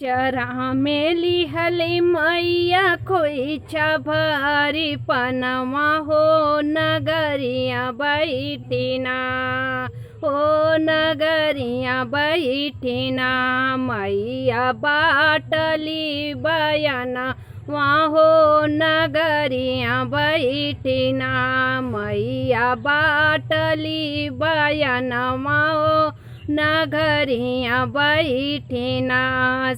चरा मेली हली मैया खोइछा भरी पनमा हो नगरिया बैठिना हो नगरिया बैठिना मैया बाटली बयाना वहाँ हो नगरिया बैठिना मैया बाटली बयाना वहाँ हो नगरिया बैठिना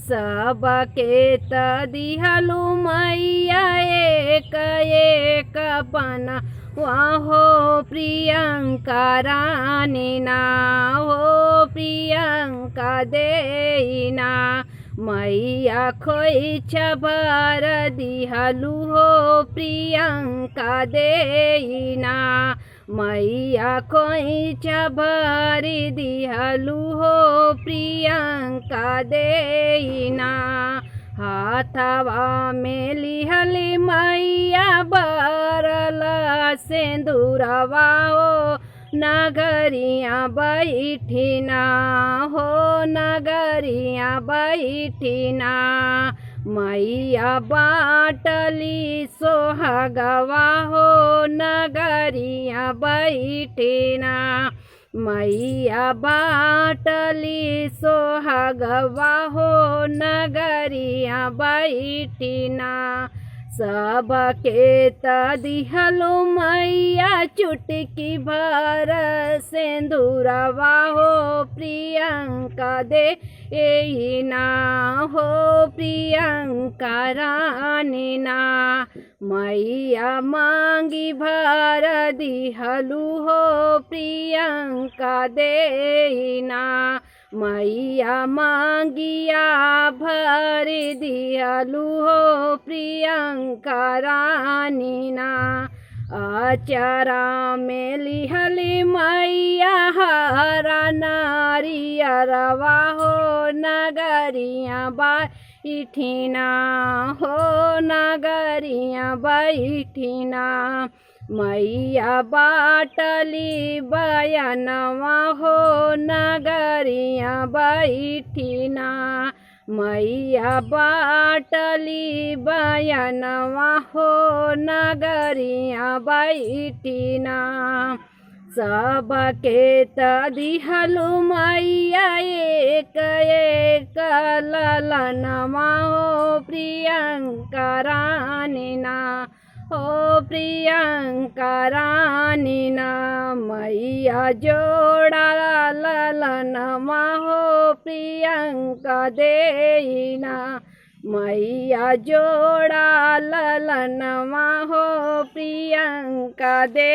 सबके त दिहलु मैया एक एक बना वहाँ हो प्रियंका रानी ना हो प्रियंका देना मैया खोइछा भर दिहलु हो प्रियंका देना मैया खोइछा भरी दिहलु हो प्रियंका देना हाथवा में लिहली मैया बरला सिंदूरवा हो नगरिया बैठिना हो नगरिया बैठिना मैया बाटली सोहागवा हो नगरिया बैठिना मैया बाटली सोहागवा हो नगरिया बैठिना सबके त दिहलु मैया चुटकी भर सिंदूरवा हो प्रियंका देना हो प्रियंका रानी ना मैया मांगी भर दिहलु हो प्रियंका देना मैया मांगिया भर दिहलु हो प्रियंका रानी ना आचरा में लिहली मैया हरा नारियरवा हो नगरिया बैठिना हो नगरिया बैठिना मैया बाटली बयानवा हो नगरिया बैठिना मैया बाटली बयानवा हो नगरिया बैठिना सबके त दिहलु मैया एक एक ललनवा हो प्रियंका रानी ना हो प्रियंका रानी ना मैया जोड़ा ललनवा हो प्रियंका देना मैया जोड़ा ललनवा हो प्रियंका दे।